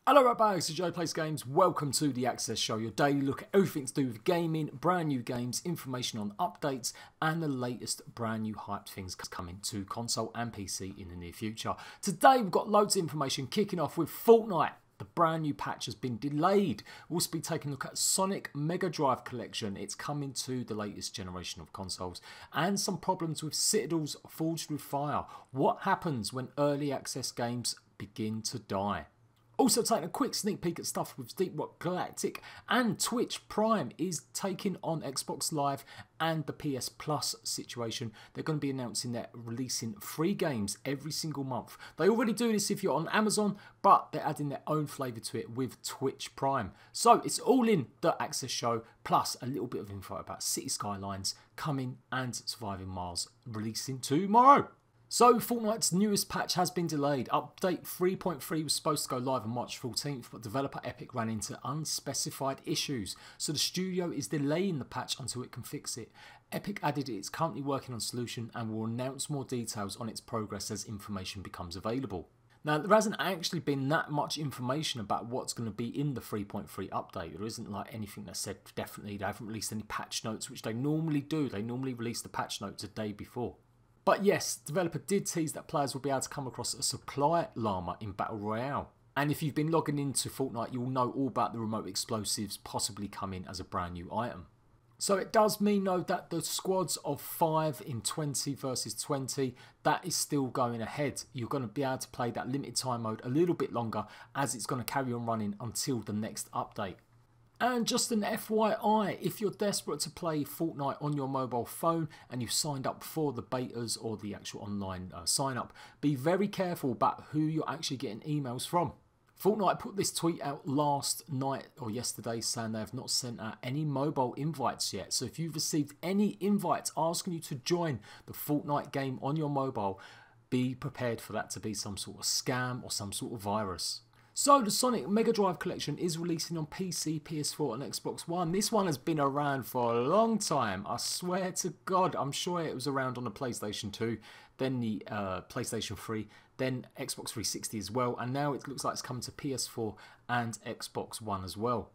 Hello right bags, it's Jade Plays Games. Welcome to the Access Show, your daily look at everything to do with gaming, brand new games, information on updates, and the latest brand new hyped things coming to console and PC in the near future. Today we've got loads of information kicking off with Fortnite. The brand new patch has been delayed. We'll also be taking a look at Sonic Mega Drive Collection. It's coming to the latest generation of consoles. And some problems with Citadels Forged with Fire. What happens when early access games begin to die? Also taking a quick sneak peek at stuff with Deep Rock Galactic, and Twitch Prime is taking on Xbox Live and the PS Plus situation. They're going to be announcing they're releasing free games every single month. They already do this if you're on Amazon, but they're adding their own flavour to it with Twitch Prime. So it's all in the Access Show, plus a little bit of info about City Skylines coming and Surviving Mars releasing tomorrow. So, Fortnite's newest patch has been delayed. Update 3.3 was supposed to go live on March 14th, but developer Epic ran into unspecified issues. So the studio is delaying the patch until it can fix it. Epic added it's currently working on a solution and will announce more details on its progress as information becomes available. Now, there hasn't actually been that much information about what's going to be in the 3.3 update. There isn't like anything that said definitely. They haven't released any patch notes, which they normally do. They normally release the patch notes a day before. But yes, the developer did tease that players will be able to come across a supply llama in Battle Royale. And if you've been logging into Fortnite, you'll know all about the remote explosives possibly coming as a brand new item. So it does mean though that the squads of 5 in 20 versus 20, that is still going ahead. You're going to be able to play that limited time mode a little bit longer, as it's going to carry on running until the next update. And just an FYI, if you're desperate to play Fortnite on your mobile phone and you've signed up for the betas or the actual online sign up, be very careful about who you're actually getting emails from. Fortnite put this tweet out last night or yesterday saying they have not sent out any mobile invites yet. So if you've received any invites asking you to join the Fortnite game on your mobile, be prepared for that to be some sort of scam or some sort of virus. So the Sonic Mega Drive Collection is releasing on PC, PS4 and Xbox One. This one has been around for a long time. I swear to God, I'm sure it was around on the PlayStation 2, then the PlayStation 3, then Xbox 360 as well. And now it looks like it's coming to PS4 and Xbox One as well.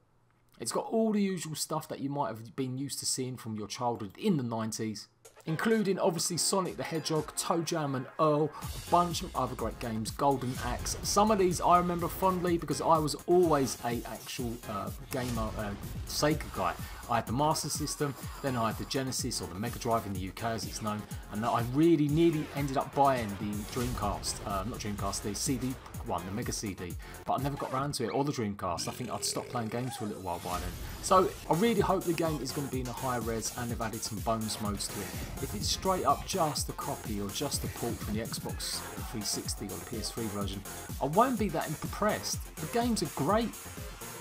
It's got all the usual stuff that you might have been used to seeing from your childhood in the 90s. Including obviously Sonic the Hedgehog, Toe Jam and Earl, a bunch of other great games, Golden Axe. Some of these I remember fondly because I was always a actual gamer, Sega guy. I had the Master System, then I had the Genesis or the Mega Drive in the UK as it's known, and I really nearly ended up buying the Dreamcast, not Dreamcast, the CD one, the Mega CD, but I never got around to it, or the Dreamcast. I think I'd stopped playing games for a little while by then. So I really hope the game is going to be in a high res and they've added some bonus modes to it. If it's straight up just a copy or just a port from the Xbox 360 or the PS3 version, I won't be that impressed. The games are great.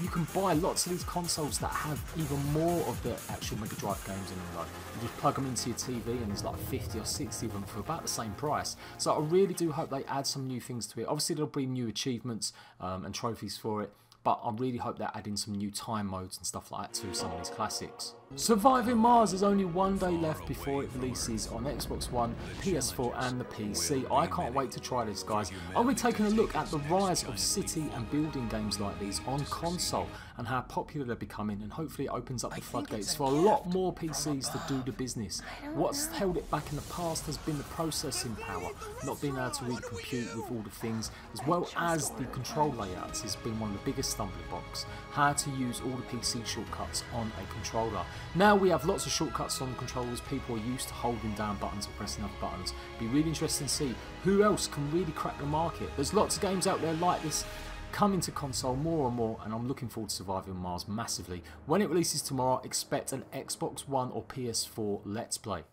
You can buy lots of these consoles that have even more of the actual Mega Drive games in them though. You just plug them into your TV and there's like 50 or 60 of them for about the same price. So I really do hope they add some new things to it. Obviously there'll be new achievements and trophies for it, but I really hope they're adding some new time modes and stuff like that to some of these classics. Surviving Mars is only one day left before it releases on Xbox One, PS4 and the PC. I can't wait to try this, guys. I'll be taking a look at the rise of city and building games like these on console and how popular they're becoming, and hopefully it opens up the floodgates for a lot more PCs to do the business. What's held it back in the past has been the processing power, not being able to really compute with all the things, as well as the control layouts has been one of the biggest stumbling blocks. How to use all the PC shortcuts on a controller. Now we have lots of shortcuts on controllers. People are used to holding down buttons or pressing up buttons. Be really interesting to see who else can really crack the market. There's lots of games out there like this coming to console more and more, and I'm looking forward to Surviving Mars massively. When it releases tomorrow, expect an Xbox One or PS4 Let's Play.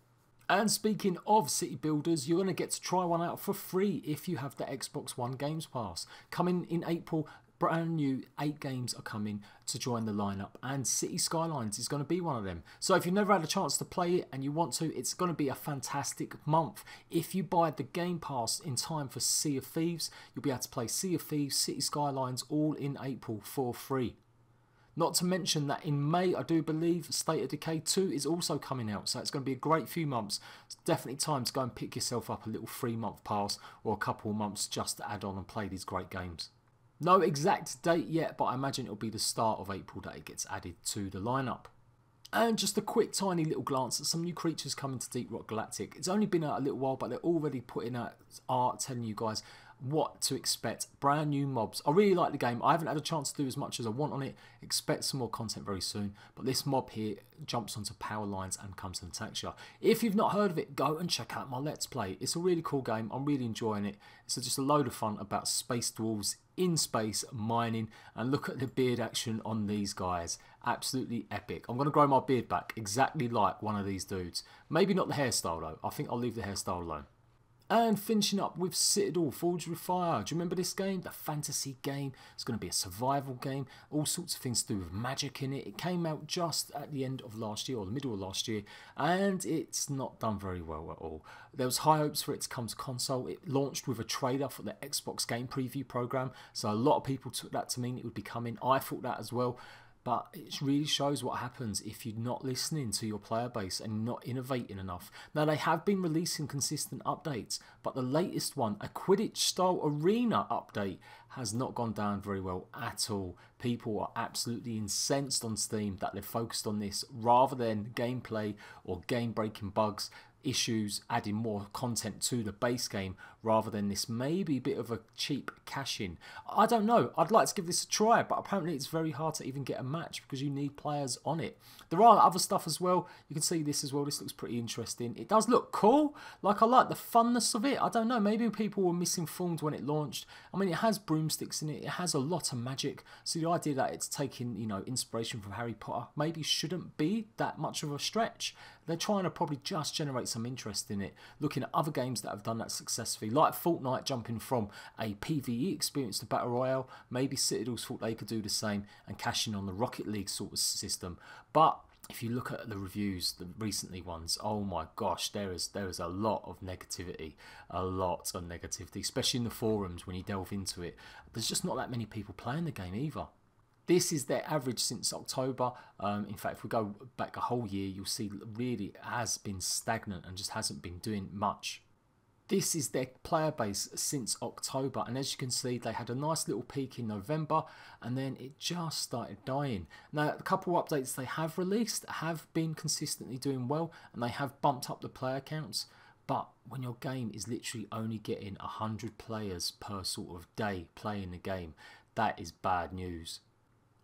And speaking of city builders, you're going to get to try one out for free if you have the Xbox One Games Pass. Coming in April, brand new 8 games are coming to join the lineup, and City Skylines is going to be one of them. So if you've never had a chance to play it and you want to, it's going to be a fantastic month. If you buy the Game Pass in time for Sea of Thieves, you'll be able to play Sea of Thieves, City Skylines all in April for free. Not to mention that in May, I do believe State of Decay 2 is also coming out, so it's going to be a great few months. It's definitely time to go and pick yourself up a little 3-month pass or a couple of months just to add on and play these great games. No exact date yet, but I imagine it'll be the start of April that it gets added to the lineup. And just a quick tiny little glance at some new creatures coming to Deep Rock Galactic. It's only been out a little while, but they're already putting out art telling you guys what to expect. Brand new mobs. I really like the game. I haven't had a chance to do as much as I want on it. Expect some more content very soon. But this mob here jumps onto power lines and comes and attacks you. If you've not heard of it, go and check out my Let's Play. It's a really cool game. I'm really enjoying it. It's just a load of fun about space dwarves in space mining, and look at the beard action on these guys. Absolutely epic. I'm going to grow my beard back exactly like one of these dudes. Maybe not the hairstyle though. I think I'll leave the hairstyle alone. And finishing up with Citadel Forged with Fire. Do you remember this game? The fantasy game. It's going to be a survival game. All sorts of things to do with magic in it. It came out just at the end of last year, or the middle of last year, and it's not done very well at all. There was high hopes for it to come to console. It launched with a trailer for the Xbox Game Preview program, so a lot of people took that to mean it would be coming. I thought that as well. But it really shows what happens if you're not listening to your player base and not innovating enough. Now, they have been releasing consistent updates, but the latest one, a Quidditch-style arena update, has not gone down very well at all. People are absolutely incensed on Steam that they've focused on this rather than gameplay or game-breaking bugs, issues, adding more content to the base game rather than this maybe bit of a cheap cash-in. I don't know. I'd like to give this a try, but apparently it's very hard to even get a match because you need players on it. There are other stuff as well. You can see this as well. This looks pretty interesting. It does look cool. Like, I like the funness of it. I don't know. Maybe people were misinformed when it launched. I mean, it has broomsticks in it. It has a lot of magic. So the idea that it's taking, you know, inspiration from Harry Potter maybe shouldn't be that much of a stretch. They're trying to probably just generate some interest in it, looking at other games that have done that successfully, like Fortnite jumping from a PvE experience to Battle Royale. Maybe Citadels thought they could do the same and cash in on the Rocket League sort of system. But if you look at the reviews, the recently ones, oh my gosh, there is a lot of negativity, especially in the forums when you delve into it. There's just not that many people playing the game either. This is their average since October. In fact, if we go back a whole year, you'll see really it has been stagnant and just hasn't been doing much. This is their player base since October, and as you can see, they had a nice little peak in November, and then it just started dying. Now, a couple of updates they have released have been consistently doing well, and they have bumped up the player counts. But when your game is literally only getting 100 players per sort of day playing the game, that is bad news.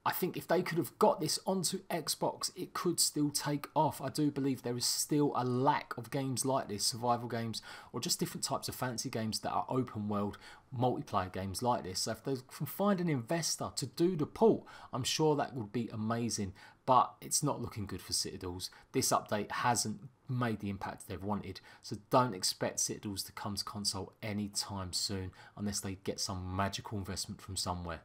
I think if they could have got this onto Xbox, it could still take off. I do believe there is still a lack of games like this, survival games, or just different types of fantasy games that are open world, multiplayer games like this. So if they can find an investor to do the port, I'm sure that would be amazing. But it's not looking good for Citadels. This update hasn't made the impact they've wanted, so don't expect Citadels to come to console anytime soon unless they get some magical investment from somewhere.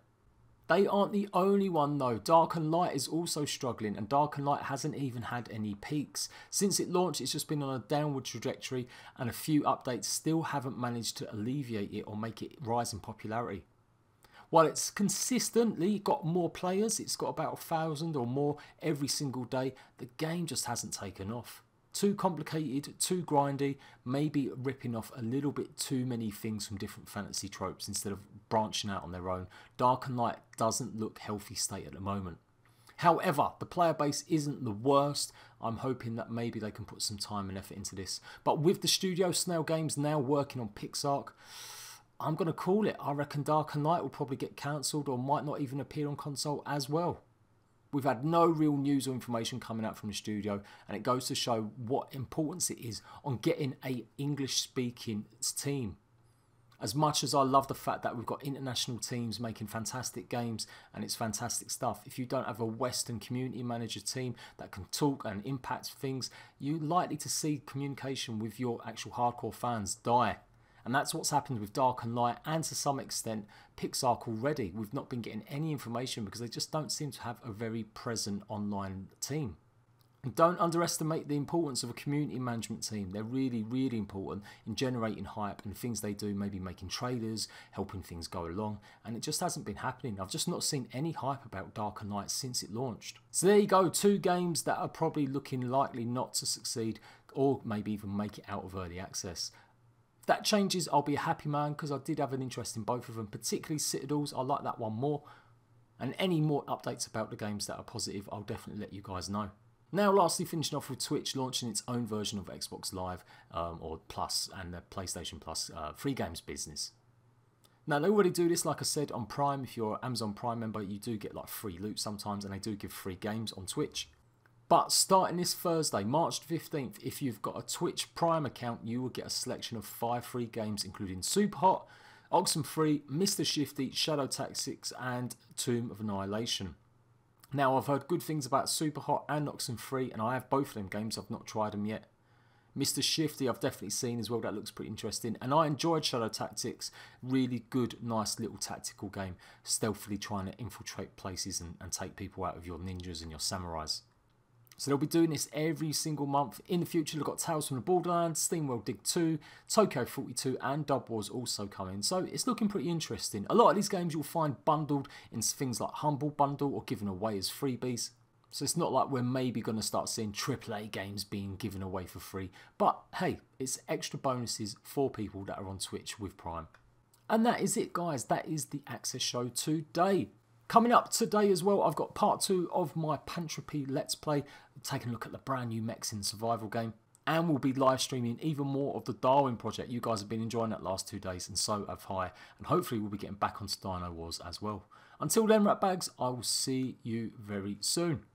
They aren't the only one though. Dark and Light is also struggling, and Dark and Light hasn't even had any peaks. Since it launched, it's just been on a downward trajectory, and a few updates still haven't managed to alleviate it or make it rise in popularity. While it's consistently got more players, it's got about 1,000 or more every single day, the game just hasn't taken off. Too complicated, too grindy, maybe ripping off a little bit too many things from different fantasy tropes instead of branching out on their own. Dark and Light doesn't look healthy state at the moment. However, the player base isn't the worst. I'm hoping that maybe they can put some time and effort into this. But with the studio Snail Games now working on PixArk, I'm going to call it. I reckon Dark and Light will probably get cancelled or might not even appear on console as well. We've had no real news or information coming out from the studio, and it goes to show what importance it is on getting an English-speaking team. As much as I love the fact that we've got international teams making fantastic games and it's fantastic stuff, if you don't have a Western community manager team that can talk and impact things, you're likely to see communication with your actual hardcore fans die. And that's what's happened with Dark and Light, and to some extent PixArk already. We've not been getting any information because they just don't seem to have a very present online team. And don't underestimate the importance of a community management team. They're really, really important in generating hype and things they do, maybe making trailers, helping things go along. And it just hasn't been happening. I've just not seen any hype about Dark and Light since it launched. So there you go, two games that are probably looking likely not to succeed or maybe even make it out of early access. that changes, I'll be a happy man, because I did have an interest in both of them, particularly Citadels. I like that one more. And any more updates about the games that are positive, I'll definitely let you guys know. Now, lastly, finishing off with Twitch launching its own version of Xbox Live or Plus and the PlayStation Plus free games business. Now, they already do this, like I said, on Prime. If you're an Amazon Prime member, you do get like free loot sometimes, and they do give free games on Twitch. But starting this Thursday, March 15th, if you've got a Twitch Prime account, you will get a selection of 5 free games, including Superhot, Oxenfree, Mr. Shifty, Shadow Tactics, and Tomb of Annihilation. Now, I've heard good things about Superhot and Oxenfree, and I have both of them games. I've not tried them yet. Mr. Shifty I've definitely seen as well. That looks pretty interesting. And I enjoyed Shadow Tactics. Really good, nice little tactical game. Stealthily trying to infiltrate places and take people out of your ninjas and your samurais. So they'll be doing this every single month. In the future, they've got Tales from the Borderlands, SteamWorld Dig 2, Tokyo 42 and Dub Wars also coming. So it's looking pretty interesting. A lot of these games you'll find bundled in things like Humble Bundle or given away as freebies. So it's not like we're maybe going to start seeing AAA games being given away for free. But hey, it's extra bonuses for people that are on Twitch with Prime. And that is it, guys. That is the Access Show today. Coming up today as well, I've got part 2 of my Pantropy Let's Play, taking a look at the brand new mechs in the survival game. And we'll be live streaming even more of the Darwin project. You guys have been enjoying that last 2 days, and so have I. And hopefully we'll be getting back onto Dino Wars as well. Until then, Ratbags, I will see you very soon.